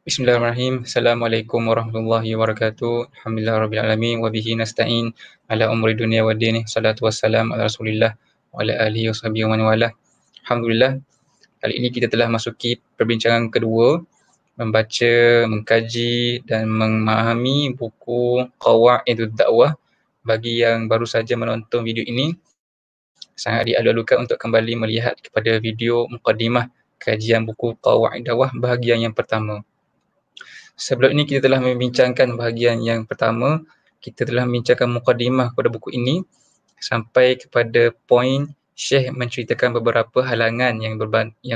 Bismillahirrahmanirrahim. Assalamualaikum warahmatullahi wabarakatuh. Alhamdulillah rabbil alamin wa bihi nasta'in ala umuri dunya waddin. Salatu wassalam ala Rasulillah wa ala alihi washabihi wa man walah. Alhamdulillah, kali ini kita telah masuki perbincangan kedua, membaca, mengkaji dan memahami buku Qawaidud Da'wah. Bagi yang baru saja menonton video ini, sangat dialu-alukan untuk kembali melihat kepada video mukadimah kajian buku Qawaid Da'wah bahagian yang pertama. Sebelum ini kita telah membincangkan bahagian yang pertama, kita telah membincangkan mukadimah pada buku ini sampai kepada poin Syekh menceritakan beberapa halangan yang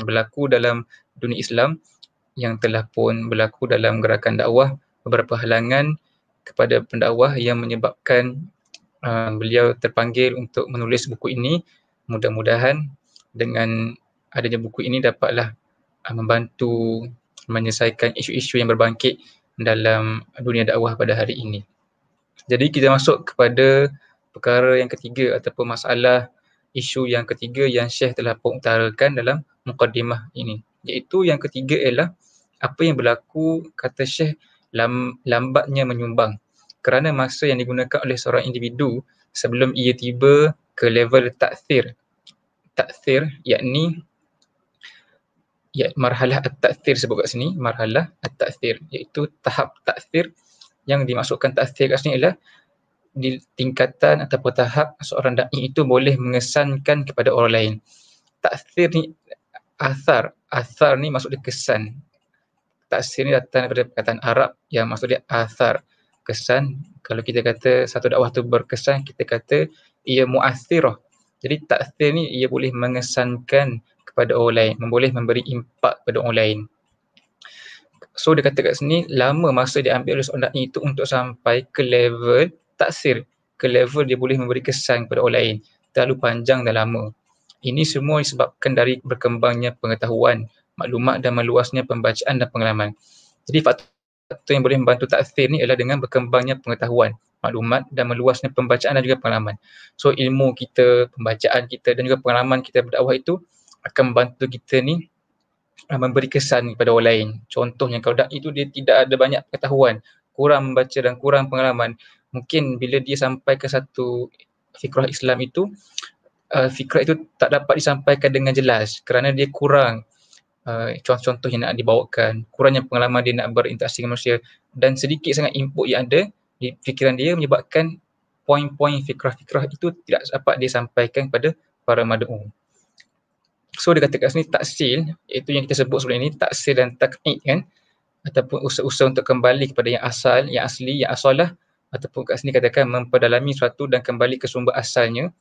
berlaku dalam dunia Islam yang telah pun berlaku dalam gerakan dakwah, beberapa halangan kepada pendakwah yang menyebabkan beliau terpanggil untuk menulis buku ini. Mudah-mudahan dengan adanya buku ini dapatlah membantu menyelesaikan isu-isu yang berbangkit dalam dunia dakwah pada hari ini. Jadi kita masuk kepada perkara yang ketiga ataupun masalah isu yang ketiga yang Syekh telah utarakan dalam mukadimah ini. Iaitu yang ketiga ialah apa yang berlaku, kata Syekh, lambatnya menyumbang kerana masa yang digunakan oleh seorang individu sebelum ia tiba ke level ta'thir. Ta'thir yakni marhalah at-ta'thir sebut kat sini, marhalah at-ta'thir, iaitu tahap ta'thir. Yang dimaksudkan ta'thir kat sini ialah di tingkatan ataupun tahap seorang da'i itu boleh mengesankan kepada orang lain. Ta'thir ni athar ni maksud dia kesan. Ta'thir ni datang daripada perkataan Arab yang maksud dia athar, kesan. Kalau kita kata satu dakwah tu berkesan, kita kata ia mu'athirah. Jadi ta'thir ni ia boleh mengesankan kepada orang lain, boleh memberi impak kepada orang lain. So dia kata kat sini, lama masa diambil oleh seorang da'i itu untuk sampai ke level taksir, ke level dia boleh memberi kesan kepada orang lain. Terlalu panjang dan lama. Ini semua disebabkan dari berkembangnya pengetahuan, maklumat dan meluasnya pembacaan dan pengalaman. Jadi faktor yang boleh membantu taksir ni adalah dengan berkembangnya pengetahuan, maklumat dan meluasnya pembacaan dan juga pengalaman. So ilmu kita, pembacaan kita dan juga pengalaman kita berdakwah itu akan membantu kita ni memberi kesan kepada orang lain. Contohnya kalau da'i itu dia tidak ada banyak pengetahuan, kurang membaca dan kurang pengalaman, mungkin bila dia sampai ke satu fikrah Islam itu, fikrah itu tak dapat disampaikan dengan jelas kerana dia kurang contoh-contoh yang nak dibawakan, kurangnya pengalaman dia nak berinteraksi dengan manusia dan sedikit sangat input yang ada di fikiran dia menyebabkan poin-poin fikrah-fikrah itu tidak dapat disampaikan kepada para mad'u. So dia kata kat sini taksil, iaitu yang kita sebut sebelum ini, taksil dan taq'id kan, ataupun usaha-usaha untuk kembali kepada yang asal, yang asli, yang asalah, ataupun kat sini katakan memperdalami sesuatu dan kembali ke sumber asalnya,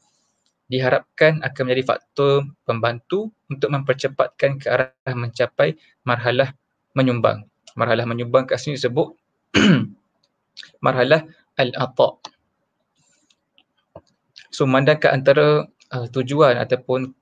diharapkan akan menjadi faktor pembantu untuk mempercepatkan ke arah mencapai marhalah menyumbang. Marhalah menyumbang kat sini disebut marhalah al-ata'. So memandangkan antara tujuan ataupun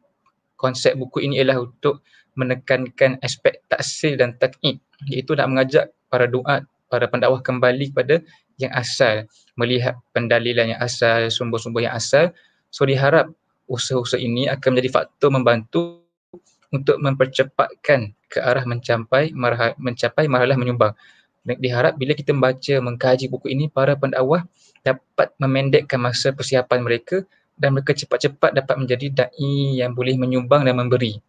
konsep buku ini ialah untuk menekankan aspek taksil dan taq'id, iaitu nak mengajak para duat, para pendakwah kembali kepada yang asal, melihat pendalilan yang asal, sumber-sumber yang asal. So diharap usaha-usaha ini akan menjadi faktor membantu untuk mempercepatkan ke arah mencapai marhalah menyumbang. Dan diharap bila kita membaca, mengkaji buku ini, para pendakwah dapat memendekkan masa persiapan mereka dan mereka cepat-cepat dapat menjadi da'i yang boleh menyumbang dan memberi.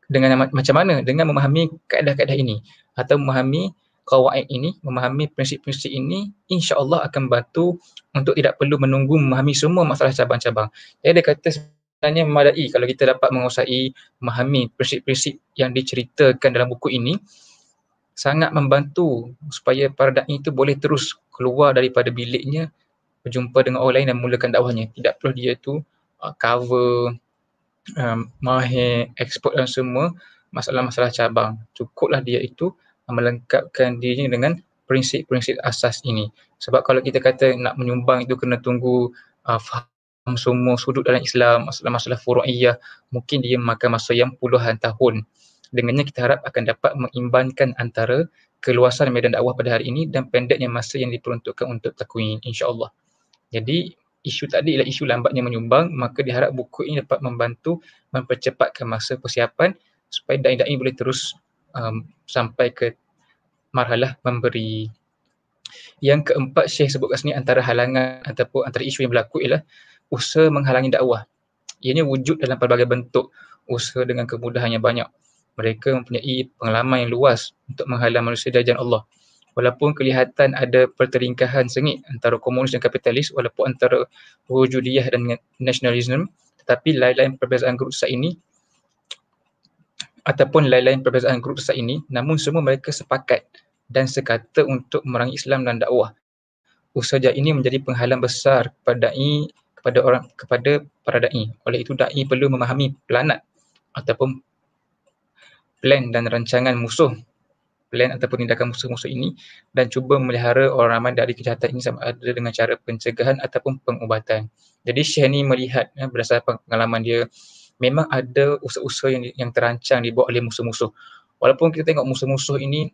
Dengan macam mana? Dengan memahami kaedah-kaedah ini atau memahami qawaid ini, memahami prinsip-prinsip ini, insya-Allah akan membantu untuk tidak perlu menunggu memahami semua masalah cabang-cabang. Jadi dia kata sebenarnya memadai kalau kita dapat menguasai memahami prinsip-prinsip yang diceritakan dalam buku ini, sangat membantu supaya para da'i itu boleh terus keluar daripada biliknya, berjumpa dengan orang lain dan mulakan dakwahnya. Tidak perlu dia tu cover, mahir, expert dan semua masalah-masalah cabang. Cukuplah dia itu melengkapkan dirinya dengan prinsip-prinsip asas ini. Sebab kalau kita kata nak menyumbang itu kena tunggu faham semua sudut dalam Islam, masalah-masalah furu'iyah, mungkin dia memakan masa yang puluhan tahun. Dengannya kita harap akan dapat mengimbankan antara keluasan medan dakwah pada hari ini dan pendeknya masa yang diperuntukkan untuk takwin, insya-Allah. Jadi isu tadi ialah isu lambatnya menyumbang, maka diharap buku ini dapat membantu mempercepatkan masa persiapan supaya da'i-da'i boleh terus sampai ke marhalah memberi. Yang keempat, Syekh sebut kat sini antara halangan ataupun antara isu yang berlaku ialah usaha menghalangi dakwah. Ianya wujud dalam pelbagai bentuk, usaha dengan kemudahan yang banyak. Mereka mempunyai pengalaman yang luas untuk menghalang manusia dari jalan Allah. Walaupun kelihatan ada pertelingkahan sengit antara komunis dan kapitalis, walaupun antara wujudiyah dan nasionalisme, tetapi lain-lain perbezaan grup sesat ini namun semua mereka sepakat dan sekata untuk memerangi Islam dan dakwah. Usaha ini menjadi penghalang besar kepada para dai. Oleh itu dai perlu memahami pelanat ataupun plan dan rancangan musuh, plan ataupun tindakan musuh-musuh ini dan cuba memelihara orang ramai dari kejahatan ini sama ada dengan cara pencegahan ataupun pengubatan. Jadi Syekh ni melihat berdasarkan pengalaman dia, memang ada usaha-usaha yang terancang dibuat oleh musuh-musuh. Walaupun kita tengok musuh-musuh ini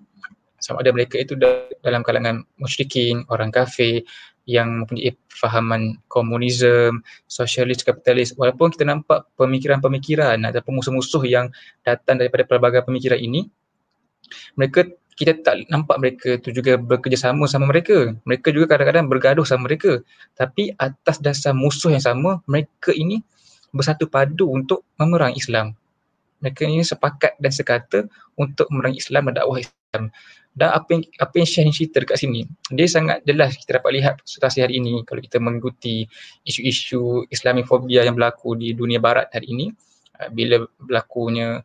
sama ada mereka itu dalam kalangan musyrikin, orang kafir yang mempunyai fahaman komunisme, sosialis, kapitalis. Walaupun kita nampak pemikiran-pemikiran ataupun musuh-musuh yang datang daripada pelbagai pemikiran ini, kita tak nampak mereka tu juga bekerjasama sama mereka. Mereka juga kadang-kadang bergaduh sama mereka. Tapi atas dasar musuh yang sama, mereka ini bersatu padu untuk memerangi Islam. Mereka ini sepakat dan sekata untuk memerangi Islam dan dakwah Islam. Dan apa yang Syekh cerita dekat sini, dia sangat jelas kita dapat lihat situasi hari ini kalau kita mengikuti isu-isu Islamofobia yang berlaku di dunia barat hari ini, bila berlakunya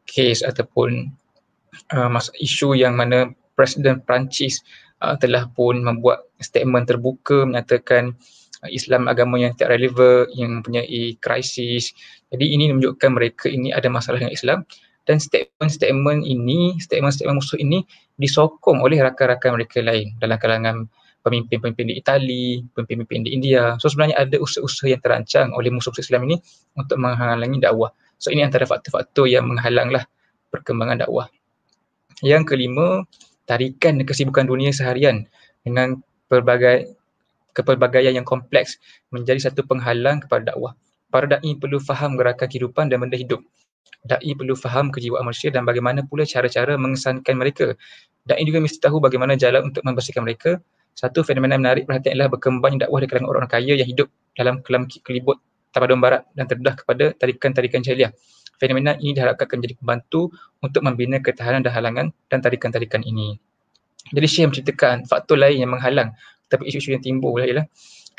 kes ataupun isu yang mana Presiden Perancis telah pun membuat statement terbuka menyatakan Islam agama yang tidak relevan, yang mempunyai krisis. Jadi ini menunjukkan mereka ini ada masalah dengan Islam dan statement musuh ini disokong oleh rakan-rakan mereka lain dalam kalangan pemimpin-pemimpin di Itali, pemimpin-pemimpin di India. So sebenarnya ada usaha-usaha yang terancang oleh musuh-musuh Islam ini untuk menghalangi dakwah. So ini antara faktor-faktor yang menghalanglah perkembangan dakwah. Yang kelima, tarikan dan kesibukan dunia seharian dengan kepelbagaian yang kompleks menjadi satu penghalang kepada dakwah. Para da'i perlu faham gerakan kehidupan dan benda hidup. Da'i perlu faham kejiwaan manusia dan bagaimana pula cara-cara mengesankan mereka. Da'i juga mesti tahu bagaimana jalan untuk membersihkan mereka. Satu fenomena menarik perhatian adalah berkembangnya dakwah di kalangan orang kaya yang hidup dalam kelam kelibut tamadun barat dan terdedah kepada tarikan-tarikan jahiliah. Fenomena ini diharapkan akan menjadi pembantu untuk membina ketahanan dan halangan dan tarikan-tarikan ini. Jadi Syekh menceritakan faktor lain yang menghalang tapi isu-isu yang timbul ialah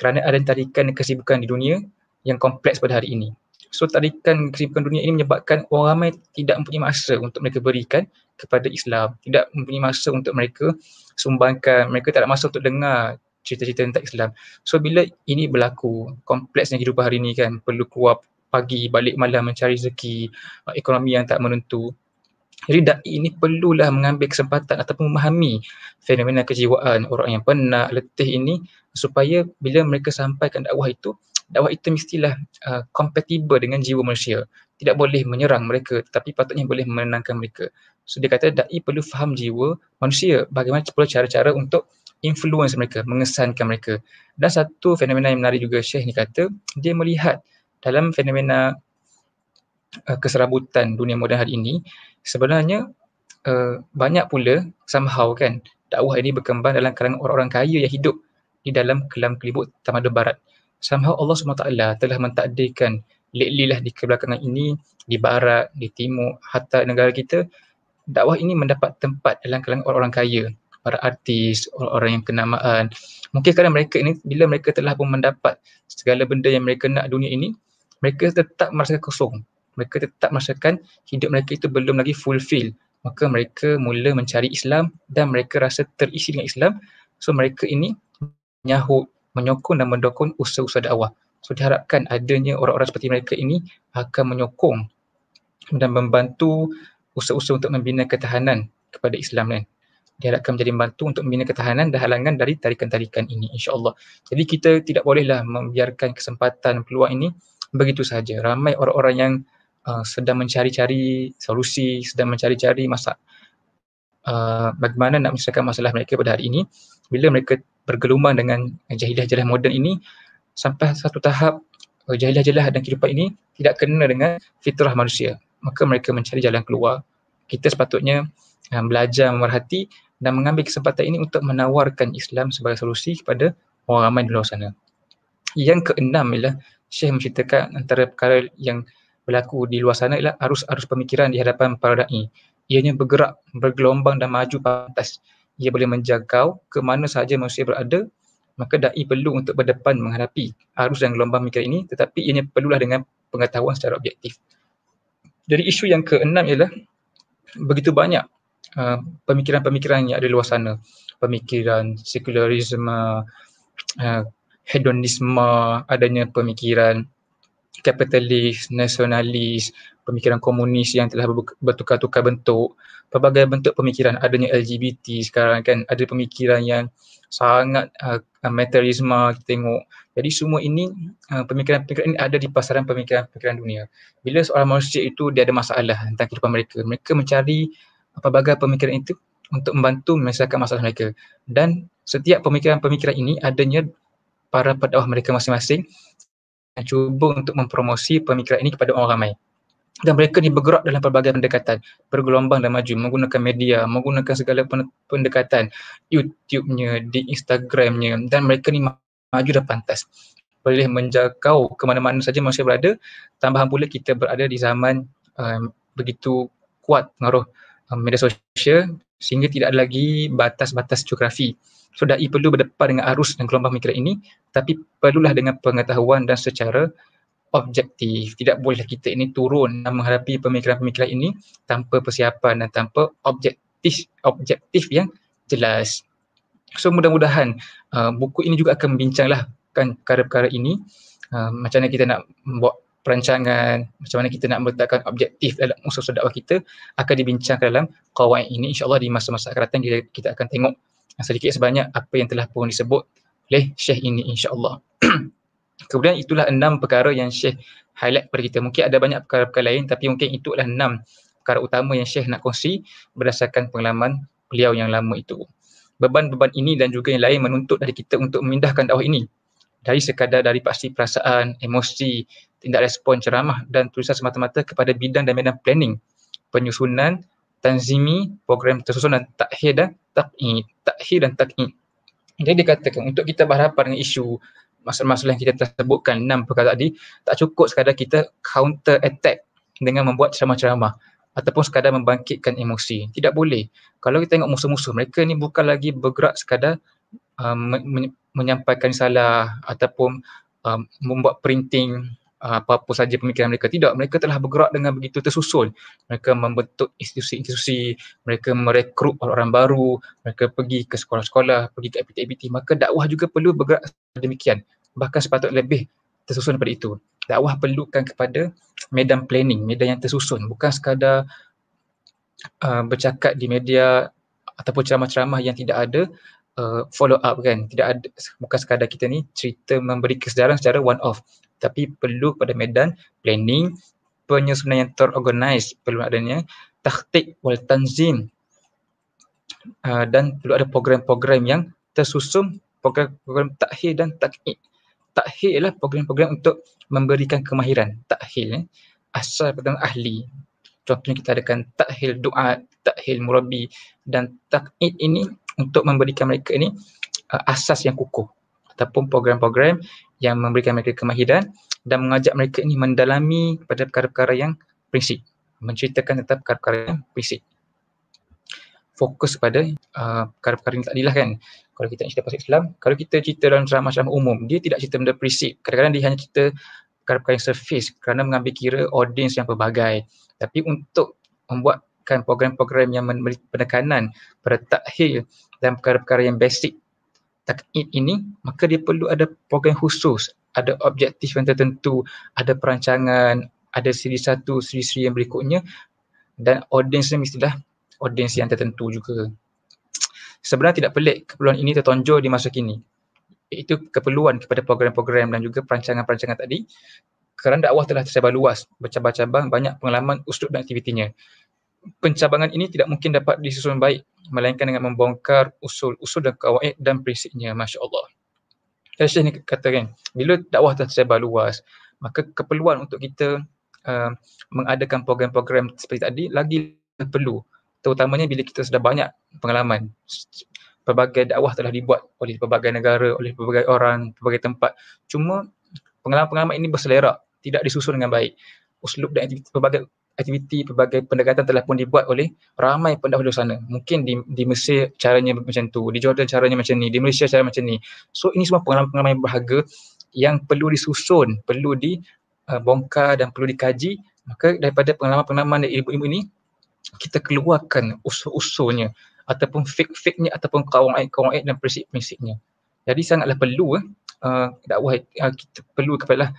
kerana ada tarikan kesibukan di dunia yang kompleks pada hari ini. So tarikan kesibukan dunia ini menyebabkan orang ramai tidak mempunyai masa untuk mereka berikan kepada Islam, tidak mempunyai masa untuk mereka sumbangkan, mereka tak ada masa untuk dengar cerita-cerita tentang Islam. So bila ini berlaku, kompleksnya kehidupan hari ini kan, perlu keluar pagi, balik malam mencari rezeki, ekonomi yang tak menentu. Jadi da'i ini perlulah mengambil kesempatan ataupun memahami fenomena kejiwaan orang yang penat, letih ini supaya bila mereka sampaikan dakwah itu mestilah kompatibel dengan jiwa manusia. Tidak boleh menyerang mereka tetapi patutnya boleh menenangkan mereka. So dia kata da'i perlu faham jiwa manusia, bagaimana pula cara-cara untuk influence mereka, mengesankan mereka. Dan satu fenomena yang menarik juga Syekh ni kata, dia melihat dalam fenomena keserabutan dunia moden hari ini, sebenarnya banyak pula somehow kan dakwah ini berkembang dalam kalangan orang-orang kaya yang hidup di dalam kelam kelibut tamadun barat. Somehow Allah SWT telah mentakdirkan lately lah di kebelakangan ini, di barat, di timur, hatta negara kita, dakwah ini mendapat tempat dalam kalangan orang-orang kaya, para artis, orang-orang yang kenamaan. Mungkin kadang mereka ini bila mereka telah pun mendapat segala benda yang mereka nak dunia ini, mereka tetap merasakan kosong. Mereka tetap merasakan hidup mereka itu belum lagi fulfill. Maka mereka mula mencari Islam dan mereka rasa terisi dengan Islam. So mereka ini menyahut, menyokong dan mendukung usaha-usaha dakwah. So diharapkan adanya orang-orang seperti mereka ini akan menyokong dan membantu usaha-usaha untuk membina ketahanan kepada Islam kan. Diharapkan menjadi membantu untuk membina ketahanan dan halangan dari tarikan-tarikan ini insya-Allah. Jadi kita tidak bolehlah membiarkan kesempatan peluang ini begitu sahaja. Ramai orang-orang yang sedang mencari-cari solusi, sedang mencari-cari bagaimana nak menyelesaikan masalah mereka pada hari ini. Bila mereka bergelumang dengan jahiliah-jahiliah moden ini, sampai satu tahap jahiliah-jahiliah dan kehidupan ini tidak kena dengan fitrah manusia. Maka mereka mencari jalan keluar. Kita sepatutnya belajar memerhati dan mengambil kesempatan ini untuk menawarkan Islam sebagai solusi kepada orang ramai di luar sana. Yang keenam ialah Syekh menceritakan antara perkara yang berlaku di luar sana ialah arus-arus pemikiran di hadapan para da'i. Ianya bergerak, bergelombang dan maju pantas. Ia boleh menjangkau ke mana sahaja manusia berada, maka da'i perlu untuk berdepan menghadapi arus dan gelombang pemikiran ini, tetapi ianya perlulah dengan pengetahuan secara objektif. Jadi isu yang keenam ialah begitu banyak pemikiran-pemikiran yang ada di luar sana. Pemikiran sekularisme, hedonisme, adanya pemikiran kapitalis, nasionalis, pemikiran komunis yang telah bertukar-tukar bentuk, pelbagai bentuk pemikiran, adanya LGBT sekarang kan, ada pemikiran yang sangat materialisme kita tengok. Jadi semua ini pemikiran-pemikiran ini ada di pasaran pemikiran-pemikiran dunia. Bila seorang manusia itu dia ada masalah tentang kehidupan mereka, mereka mencari pelbagai pemikiran itu untuk membantu menyelesaikan masalah mereka. Dan setiap pemikiran-pemikiran ini adanya para pendakwah mereka masing-masing yang cuba untuk mempromosi pemikiran ini kepada orang ramai. Dan mereka ni bergerak dalam pelbagai pendekatan, bergelombang dan maju, menggunakan media, menggunakan segala pendekatan, YouTube-nya, di Instagram-nya, dan mereka ni maju dan pantas. Boleh menjangkau ke mana-mana saja manusia berada. Tambahan pula kita berada di zaman begitu kuat pengaruh media sosial sehingga tidak ada lagi batas-batas geografi. So da'i perlu berdepan dengan arus dan gelombang pemikiran ini, tapi perlulah dengan pengetahuan dan secara objektif. Tidak boleh kita ini turun dan menghadapi pemikiran-pemikiran ini tanpa persiapan dan tanpa objektif yang jelas. So mudah-mudahan buku ini juga akan membincanglah kan perkara-perkara ini, macam mana kita nak membuat perancangan, macam mana kita nak meletakkan objektif dalam usaha dakwah kita, akan dibincangkan dalam qawaid ini. InsyaAllah di masa-masa akan datang kita akan tengok sedikit sebanyak apa yang telah pun disebut oleh Syekh ini insyaAllah. Kemudian itulah 6 perkara yang Syekh highlight kepada kita. Mungkin ada banyak perkara-perkara lain, tapi mungkin itu adalah 6 perkara utama yang Syekh nak kongsi berdasarkan pengalaman beliau yang lama itu. Beban-beban ini dan juga yang lain menuntut dari kita untuk memindahkan dakwah ini dari sekadar dari pasti perasaan, emosi, tindak respon ceramah dan tulisan semata-mata kepada bidang dan medan planning, penyusunan, tanzimi, program tersusun dan takhir dan takhid. Jadi dikatakan untuk kita berhadapan dengan isu masalah-masalah yang kita telah sebutkan 6 perkara tadi, tak cukup sekadar kita counter attack dengan membuat ceramah-ceramah ataupun sekadar membangkitkan emosi. Tidak boleh. Kalau kita tengok musuh-musuh, mereka ni bukan lagi bergerak sekadar menyampaikan salah ataupun membuat printing apa-apa saja pemikiran mereka. Tidak, mereka telah bergerak dengan begitu tersusul. Mereka membentuk institusi-institusi, mereka merekrut orang baru, mereka pergi ke sekolah-sekolah, pergi ke aktiviti-aktiviti. Maka dakwah juga perlu bergerak demikian. Bahkan sepatutnya lebih tersusun daripada itu. Dakwah perlukan kepada medan planning, medan yang tersusun. Bukan sekadar bercakap di media ataupun ceramah-ceramah yang tidak ada follow up kan. Tidak ada, bukan sekadar kita ni cerita memberi kesedaran secara one off, tapi perlu pada medan planning, penyusunan yang terorganize, perlu adanya takhtik wal tanzim, dan perlu ada program-program yang tersusun, program takhir dan takhid. Takhir ialah program-program untuk memberikan kemahiran. Takhir asal pertama ahli. Contohnya kita adakan takhil doa, takhil murabi, dan takhid ini untuk memberikan mereka ini asas yang kukuh ataupun program-program yang memberikan mereka kemahiran dan mengajak mereka ini mendalami pada perkara-perkara yang prinsip, menceritakan tentang perkara-perkara yang prinsip. Fokus pada perkara-perkara ini tadilah kan. Kalau kita cerita pasal Islam, kalau kita cerita dalam ceramah-ceramah umum, dia tidak cerita benda prinsip. Kadang-kadang dia hanya cerita perkara-perkara yang surface kerana mengambil kira audiens yang pelbagai. Tapi untuk membuatkan program-program yang memberi penekanan pada takhir dan perkara-perkara yang basic takhid ini, maka dia perlu ada program khusus, ada objektif yang tertentu, ada perancangan, ada siri satu, siri-siri yang berikutnya, dan audiensnya mestilah audiens yang tertentu juga. Sebenarnya tidak pelik keperluan ini tertonjol di masa kini, iaitu keperluan kepada program-program dan juga perancangan-perancangan tadi, kerana dakwah telah tersebar luas, bercabang-cabang, banyak pengalaman, uslub dan aktivitinya. Pencabangan ini tidak mungkin dapat disusun baik, melainkan dengan membongkar usul-usul dan kawaid dan prinsipnya. Masya Allah. Syekh ni katakan, bila dakwah telah tersebar luas, maka keperluan untuk kita mengadakan program-program seperti tadi lagi perlu. terutamanya bila kita sudah banyak pengalaman. Pelbagai dakwah telah dibuat oleh pelbagai negara, oleh pelbagai orang, pelbagai tempat. Cuma pengalaman-pengalaman ini berselerak, tidak disusun dengan baik. Uslub dan aktiviti, pelbagai pendekatan telah pun dibuat oleh ramai pendahulu sana. Mungkin di Mesir caranya macam tu, di Jordan caranya macam ni, di Malaysia cara macam ni. So ini semua pengalaman-pengalaman yang berharga yang perlu disusun, perlu dibongkar dan perlu dikaji. Maka daripada pengalaman-pengalaman dan ilmu-ilmu ini, kita keluarkan usul-usulnya ataupun fik-fiknya ataupun kawaid-kawaid dan prinsip-prinsipnya. Jadi sangatlah perlu dakwah kita perlu kepada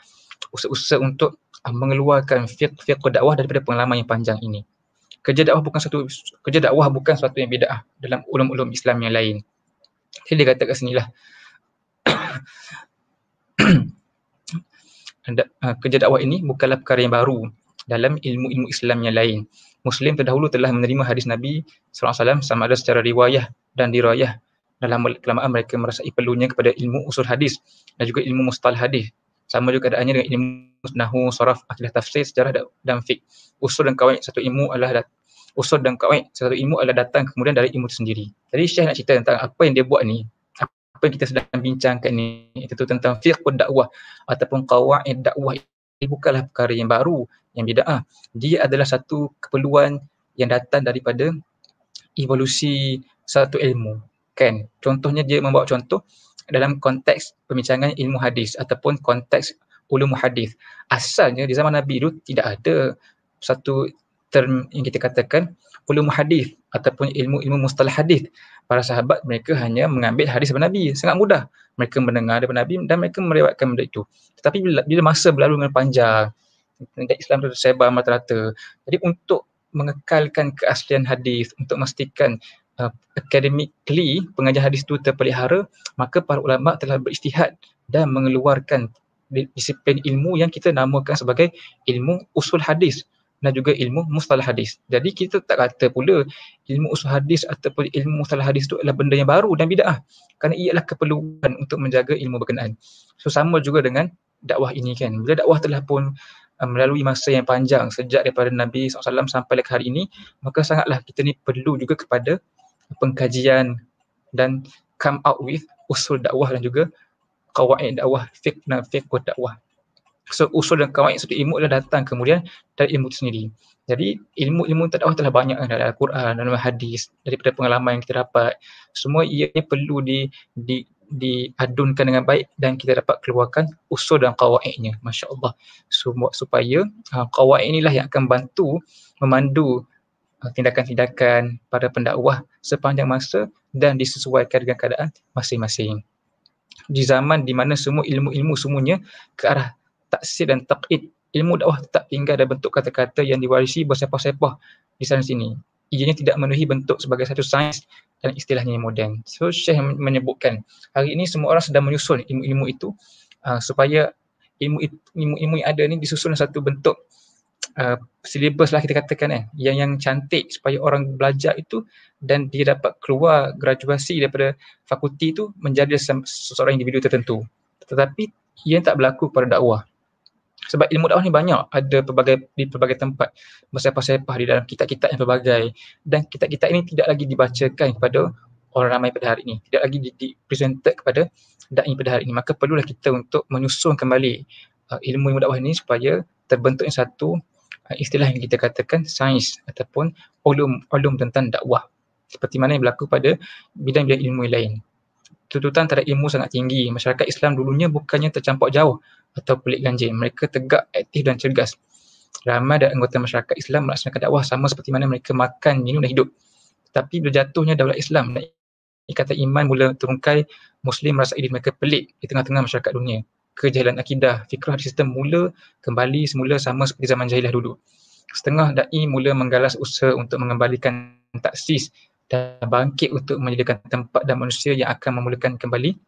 usaha-usaha untuk mengeluarkan fiqh dakwah daripada pengalaman yang panjang ini. Kerja dakwah bukan satu yang bid'ah dalam ulum-ulum Islam yang lain. Jadi dia kata kat sinilah kerja dakwah ini bukanlah perkara yang baru dalam ilmu-ilmu Islam yang lain. Muslim terdahulu telah menerima hadis Nabi SAW sama ada secara riwayah dan dirayah. Dalam kelamaan mereka merasai perlunya kepada ilmu usul hadis dan juga ilmu mustalah hadis. Sama juga keadaannya dengan ilmu nahwu, saraf, akidah, tafsir, sejarah dan fiqh. Usul dan kawaid satu ilmu adalah datang kemudian dari ilmu itu sendiri. Jadi Syekh nak cerita tentang apa yang dia buat ni, apa yang kita sedang bincangkan ni, itu tentang fiqh dakwah ataupun qawaid dakwah. Ini bukanlah perkara yang baru, yang bid'ah. Dia adalah satu keperluan yang datang daripada evolusi satu ilmu. Kan? Contohnya dia membawa contoh dalam konteks pembincangan ilmu hadis ataupun konteks ulum hadis. Asalnya di zaman Nabi itu tidak ada satu term yang kita katakan ulum hadis ataupun ilmu-ilmu mustalah hadis. Para sahabat mereka hanya mengambil hadis daripada Nabi. Sangat mudah. Mereka mendengar daripada Nabi dan mereka meriwayatkan benda itu. Tetapi bila masa berlalu dengan panjang, Islam itu tersebar merata-rata. Jadi untuk mengekalkan keaslian hadis, untuk memastikan academically pengajar hadis itu terpelihara, maka para ulama telah beristihad dan mengeluarkan disiplin ilmu yang kita namakan sebagai ilmu usul hadis dan juga ilmu mustalah hadis. Jadi kita tak kata pula ilmu usul hadis ataupun ilmu mustalah hadis itu adalah benda yang baru dan bid'ah, kerana ia adalah keperluan untuk menjaga ilmu berkenaan. So sama juga dengan dakwah ini kan. Bila dakwah telah pun melalui masa yang panjang sejak daripada Nabi SAW sampai ke hari ini, maka sangatlah kita ni perlu juga kepada pengkajian dan come out with usul dakwah dan juga kawaid dakwah, fiqh dan fiqh dakwah. So usul dan kawaid satu ilmu adalah datang kemudian dari ilmu itu sendiri. Jadi ilmu-ilmu dakwah telah banyak dalam Al-Quran, dalam hadis, daripada pengalaman yang kita dapat. Semua ianya perlu diadunkan dengan baik dan kita dapat keluarkan usul dan kawaidnya. Masya Allah. Supaya kawaid inilah yang akan bantu memandu tindakan-tindakan para pendakwah sepanjang masa dan disesuaikan dengan keadaan masing-masing. Di zaman di mana semua ilmu-ilmu semuanya ke arah taksir dan taqid, ilmu dakwah tetap tinggal dalam bentuk kata-kata yang diwarisi bersepah-sepah di sana sini. Ianya tidak memenuhi bentuk sebagai satu sains dan istilahnya yang moden. So Syekh menyebutkan hari ini semua orang sedang menyusun ilmu-ilmu itu supaya ilmu-ilmu yang ada ni disusun satu bentuk silibus lah kita katakan yang cantik supaya orang belajar itu dan dia dapat keluar graduasi daripada fakulti itu menjadi seseorang individu tertentu. Tetapi ia tak berlaku pada dakwah. Sebab ilmu dakwah ni banyak, ada di pelbagai tempat, bersepah-sepah di dalam kitab-kitab yang pelbagai, dan kitab-kitab ini tidak lagi dibacakan kepada orang ramai pada hari ini, tidak lagi dipresented kepada da'i pada hari ini. Maka perlulah kita untuk menyusun kembali ilmu dakwah ini supaya terbentuknya satu istilah yang kita katakan sains ataupun ulum tentang dakwah, seperti mana yang berlaku pada bidang-bidang ilmu yang lain. Tuntutan terhadap ilmu sangat tinggi. Masyarakat Islam dulunya bukannya tercampak jauh atau pelik ganjil. Mereka tegak, aktif dan cergas. Ramai dari anggota masyarakat Islam melaksanakan dakwah sama seperti mana mereka makan, minum dan hidup. Tapi berjatuhnya daulat Islam dan ikatan iman mula terungkai, Muslim merasa diri mereka pelik di tengah-tengah masyarakat dunia. Kejahilan akidah, fikrah di sistem mula kembali semula sama seperti zaman jahiliah dulu. Setengah da'i mula menggalas usaha untuk mengembalikan taksis dan bangkit untuk menyediakan tempat dan manusia yang akan memulakan kembali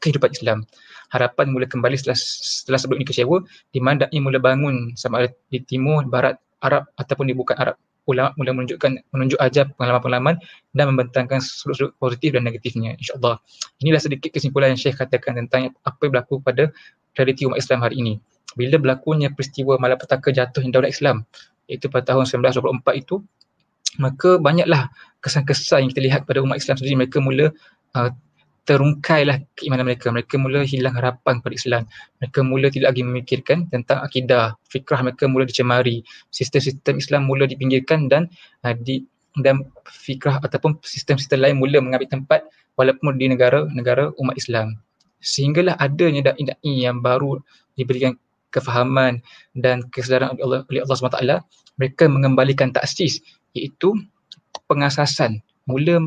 kehidupan Islam. Harapan mula kembali setelah sebelum ini kecewa, di mana da'i mula bangun sama ada di timur, barat, Arab ataupun di bukan Arab. Ulama mula menunjuk ajar pengalaman-pengalaman dan membentangkan sudut-sudut positif dan negatifnya, insya-Allah. Inilah sedikit kesimpulan yang Syekh katakan tentang apa yang berlaku pada realiti umat Islam hari ini. Bila berlakunya peristiwa malapetaka jatuhnya daulat Islam, iaitu pada tahun 1924 itu, maka banyaklah kesan-kesan yang kita lihat pada umat Islam sendiri. Mereka mula terungkailah keimanan mereka. Mereka mula hilang harapan pada Islam. Mereka mula tidak lagi memikirkan tentang akidah. Fikrah mereka mula dicemari. Sistem-sistem Islam mula dipinggirkan dan fikrah ataupun sistem-sistem lain mula mengambil tempat walaupun di negara-negara umat Islam. Sehinggalah adanya da'i-da'i yang baru diberikan kefahaman dan kesedaran oleh Allah SWT. Mereka mengembalikan taksis, iaitu pengasasan. Mula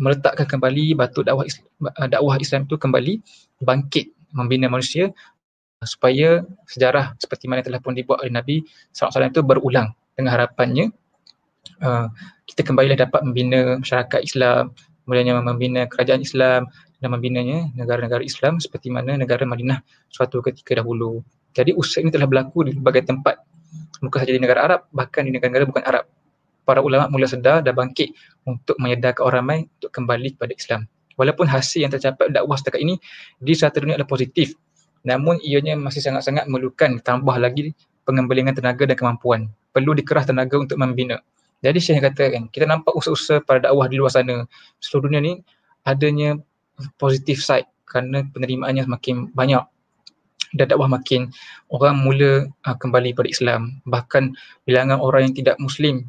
meletakkan kembali batu dakwah Islam itu kembali bangkit, membina manusia supaya sejarah seperti mana telah pun dibuat oleh Nabi SAW itu berulang, dengan harapannya kita kembali dapat membina masyarakat Islam, mulanya membina kerajaan Islam dan membinanya negara-negara Islam seperti mana negara Madinah suatu ketika dahulu. Jadi usaha ini telah berlaku di berbagai tempat, bukan sahaja di negara Arab, bahkan di negara-negara bukan Arab. Para ulama mula sedar dan bangkit untuk menyedarkan orang ramai untuk kembali kepada Islam. Walaupun hasil yang tercapai dakwah setakat ini di satu dunia adalah positif, namun ianya masih sangat-sangat memerlukan tambah lagi pengembangan tenaga dan kemampuan. Perlu dikerah tenaga untuk membina. Jadi Syekh katakan, kita nampak usaha-usaha para dakwah di luar sana, seluruh dunia ni adanya positif side kerana penerimaannya semakin banyak dan dakwah makin orang mula kembali pada Islam. Bahkan bilangan orang yang tidak Muslim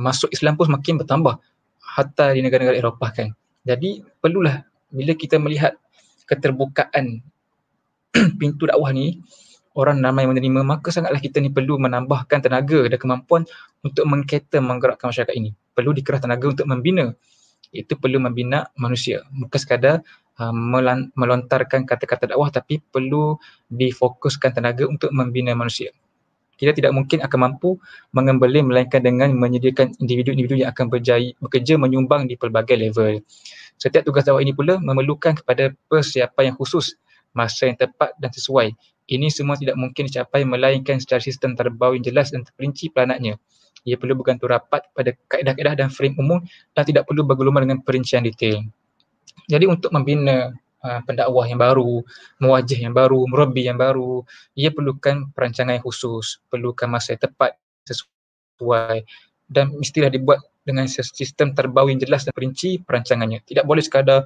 masuk Islam pun semakin bertambah, hatta di negara-negara Eropah kan. Jadi perlulah bila kita melihat keterbukaan pintu dakwah ni, orang ramai menerima, maka sangatlah kita ni perlu menambahkan tenaga dan kemampuan untuk menggerakkan masyarakat ini. Perlu dikerah tenaga untuk membina. Itu perlu membina manusia. Bukan sekadar melontarkan kata-kata dakwah, tapi perlu difokuskan tenaga untuk membina manusia. Kita tidak mungkin akan mampu mengembali melainkan dengan menyediakan individu-individu yang akan bekerja menyumbang di pelbagai level. Setiap tugas dakwah ini pula memerlukan kepada persiapan yang khusus, masa yang tepat dan sesuai. Ini semua tidak mungkin dicapai melainkan secara sistem terbau yang jelas dan terperinci peranatnya. Ia perlu bergantung rapat pada kaedah-kaedah dan frame umum dan tidak perlu bergelumar dengan perincian detail. Jadi untuk membina pendakwah yang baru, muwajjih yang baru, murabbi yang baru, ia perlukan perancangan yang khusus, perlukan masa yang tepat, sesuai, dan mestilah dibuat dengan sistem terbau yang jelas dan perinci perancangannya. Tidak boleh sekadar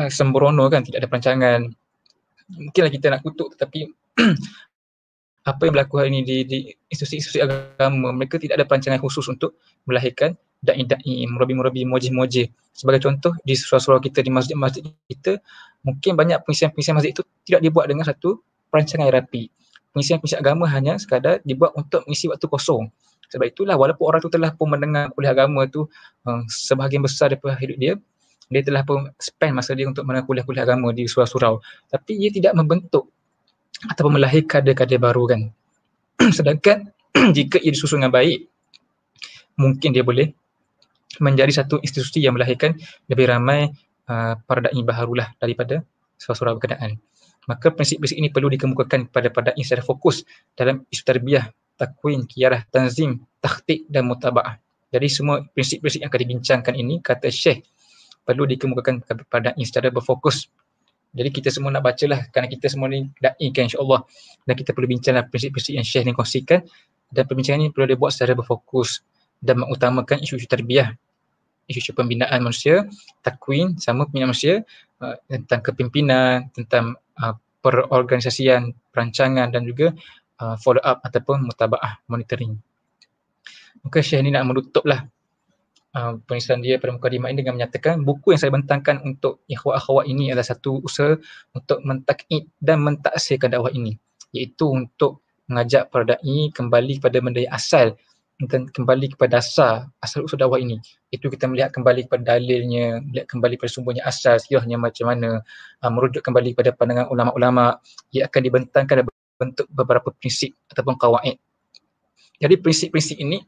sembrono kan, tidak ada perancangan. Mungkinlah kita nak kutuk, tetapi apa yang berlaku hari ini di institusi-institusi agama, mereka tidak ada perancangan khusus untuk melahirkan da'i-da'i, murabi-murabi, muwajjih-muwajjih. Sebagai contoh, di surau-surau kita, di masjid-masjid kita, mungkin banyak pengisian-pengisian masjid itu tidak dibuat dengan satu perancangan yang rapi. Pengisian-pengisian agama hanya sekadar dibuat untuk mengisi waktu kosong. Sebab itulah walaupun orang tu telah pun mendengar kuliah agama tu sebahagian besar daripada hidup dia telah pun spend masa dia untuk mendengar kuliah-kuliah agama di surau-surau, tapi ia tidak membentuk ataupun melahirkan kader-kader baru kan. Sedangkan jika ia disusun dengan baik, mungkin dia boleh menjadi satu institusi yang melahirkan lebih ramai para da'i baharulah daripada surau-surau berkenaan. Maka prinsip-prinsip ini perlu dikemukakan kepada da'i secara fokus dalam isu tarbiyah, takwin, qiyarah, tanzim, takhtik dan mutaba'ah. Jadi semua prinsip-prinsip yang akan dibincangkan ini, kata Syekh, perlu dikemukakan kepada da'i secara berfokus. Jadi kita semua nak bacalah, kerana kita semua ni da'i kan, insyaAllah. Dan kita perlu bincanglah prinsip-prinsip yang Syekh ni kongsikan, dan perbincangan ini perlu dibuat secara berfokus dan mengutamakan isu-isu tarbiyah, isu-isu pembinaan manusia, takwin sama pembinaan manusia, tentang kepimpinan, tentang perorganisasian, perancangan dan juga follow up ataupun mutaba'ah, monitoring. Maka Syekh ni nak menutuplah penulisan dia pada mukadimah ini dengan menyatakan buku yang saya bentangkan untuk ikhwah-akhwat ini adalah satu usaha untuk mentakid dan mentaksirkan dakwah ini, iaitu untuk mengajak para da'i kembali kepada benda yang asal dan kembali kepada asal usul dakwah ini. Itu kita melihat kembali kepada dalilnya, melihat kembali pada sumbernya asal, sirahnya macam mana, merujuk kembali kepada pandangan ulama-ulama. Ia akan dibentangkan dalam bentuk beberapa prinsip ataupun qawaid. Jadi prinsip-prinsip ini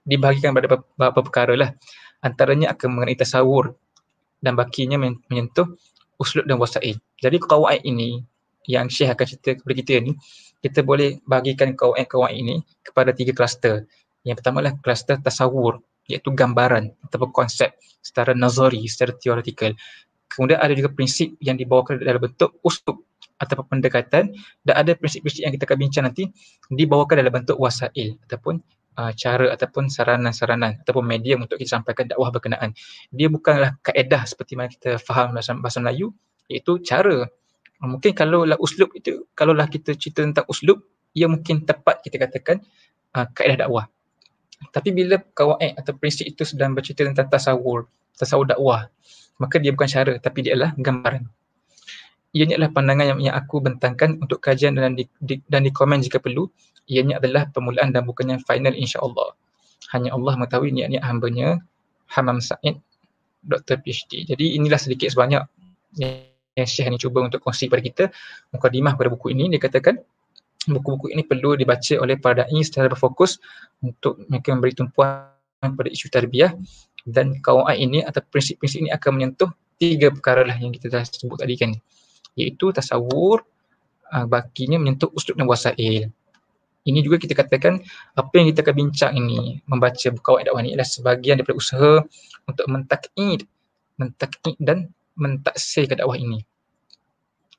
dibahagikan pada beberapa perkara lah. Antaranya akan mengenai tasawur dan bakinya menyentuh uslub dan wasail. Jadi qawaid ini yang Syekh akan cerita kepada kita ni, kita boleh bahagikan qawaid ini kepada 3 kluster. Yang pertama adalah kluster tasawur, iaitu gambaran ataupun konsep secara nazari, secara teoretikal. Kemudian ada juga prinsip yang dibawakan dalam bentuk uslub ataupun pendekatan, dan ada prinsip-prinsip yang kita akan bincang nanti dibawakan dalam bentuk wasail ataupun cara ataupun saranan-saranan ataupun medium untuk kita sampaikan dakwah berkenaan. Dia bukanlah kaedah seperti mana kita faham bahasa Melayu, iaitu cara. Mungkin kalaulah uslub itu, kalaulah kita cerita tentang uslub, ia mungkin tepat kita katakan kaedah dakwah. Tapi bila kawaid atau prinsip itu sedang bercerita tentang tasawur dakwah, maka dia bukan cara tapi dia adalah gambaran. Ianya adalah pandangan yang aku bentangkan untuk kajian dan di komen jika perlu. Ianya adalah permulaan dan bukannya final, insya-Allah. Hanya Allah mengetahui niat-niat hamba-Nya, Hamam Said, Dr. PhD. Jadi inilah sedikit sebanyak yang Syekh ni cuba untuk kongsi kepada kita. Mukadimah pada buku ini, dia katakan buku-buku ini perlu dibaca oleh para da'i secara berfokus untuk mereka memberi tumpuan pada isu tarbiyah, dan kawaid ini atau prinsip-prinsip ini akan menyentuh 3 perkara lah yang kita dah sebut tadi kan, iaitu tasawur, bakinya menyentuh uslub dan wasail. Ini juga kita katakan apa yang kita akan bincang ini, membaca kawaid dakwah ini adalah sebahagian daripada usaha untuk mentakyid dan mentaksirkan dakwah ini,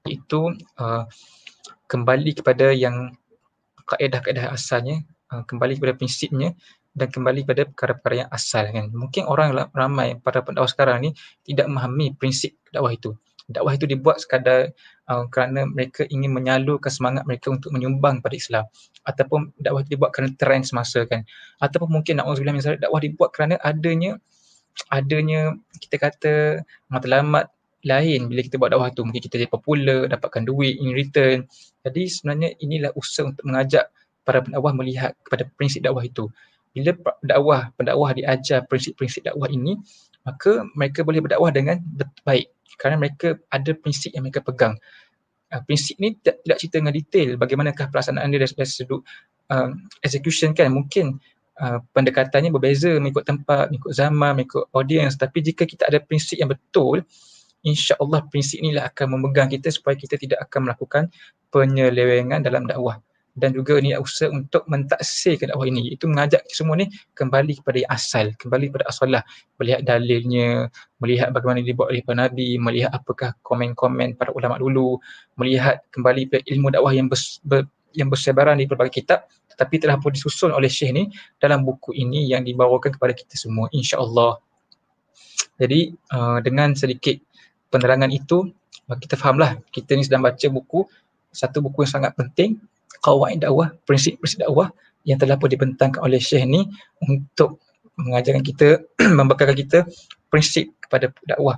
iaitu kembali kepada yang kaedah-kaedah asalnya, kembali kepada prinsipnya dan kembali kepada perkara-perkara yang asal kan. Mungkin orang ramai para pendakwah sekarang ni tidak memahami prinsip dakwah itu. Dakwah itu dibuat sekadar kerana mereka ingin menyalurkan semangat mereka untuk menyumbang pada Islam, ataupun dakwah itu dibuat kerana trend semasa kan, ataupun mungkin na'udzubillah min zalik, dakwah dibuat kerana adanya kita kata matlamat lain bila kita buat dakwah tu. Mungkin kita jadi popular, dapatkan duit in return. Jadi sebenarnya inilah usaha untuk mengajak para pendakwah melihat kepada prinsip dakwah itu. Bila pendakwah diajar prinsip-prinsip dakwah ini, maka mereka boleh berdakwah dengan baik kerana mereka ada prinsip yang mereka pegang. Prinsip ni tidak cerita dengan detail bagaimanakah pelaksanaan dia dari sudut execution kan. Mungkin pendekatannya berbeza mengikut tempat, mengikut zaman, mengikut audience. Tapi jika kita ada prinsip yang betul, insya-Allah prinsip inilah akan memegang kita supaya kita tidak akan melakukan penyelewengan dalam dakwah. Dan juga ini usaha untuk mentaksirkan dakwah ini, iaitu mengajak semua ni kembali kepada yang asal, kembali kepada asalah, melihat dalilnya, melihat bagaimana dibuat oleh para nabi, melihat apakah komen-komen para ulama dulu, melihat kembali pada ilmu dakwah yang bersebaran di berbagai kitab, tetapi telah pun disusun oleh Syekh ni dalam buku ini yang dibawakan kepada kita semua, insya-Allah. Jadi dengan sedikit penerangan itu, kita fahamlah kita ni sedang baca satu buku yang sangat penting, kawaid dakwah, prinsip-prinsip dakwah yang telah pun dibentangkan oleh Syekh ni untuk mengajarkan kita, membekalkan kita prinsip kepada dakwah,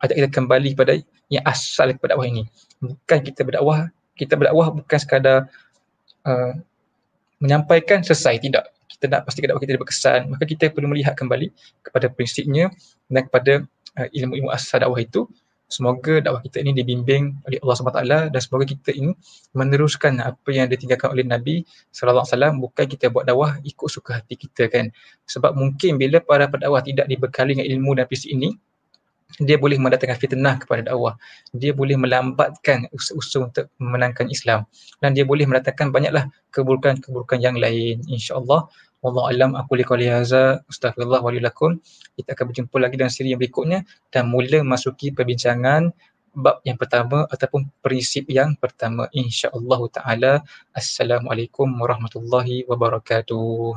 ajak kita kembali kepada yang asal kepada dakwah ini. Bukan kita berdakwah bukan sekadar menyampaikan selesai, tidak. Kita nak pastikan dakwah kita berkesan, maka kita perlu melihat kembali kepada prinsipnya dan kepada ilmu-ilmu asal dakwah itu. Semoga dakwah kita ini dibimbing oleh Allah SWT, dan semoga kita ini meneruskan apa yang ditinggalkan oleh Nabi SAW, bukan kita buat dakwah ikut suka hati kita kan. Sebab mungkin bila para pendakwah tidak dibekali dengan ilmu dan prinsip ini, dia boleh mendatangkan fitnah kepada dakwah, dia boleh melambatkan usaha-usaha untuk memenangkan Islam, dan dia boleh mendatangkan banyaklah keburukan-keburukan yang lain, insya-Allah. Wallahu a'lam. Aku liqali hadza, astaghfirullah wa lakum. Kita akan berjumpa lagi dalam siri yang berikutnya dan mula masuki perbincangan bab yang pertama ataupun prinsip yang pertama, insya-Allah taala. Assalamualaikum warahmatullahi wabarakatuh.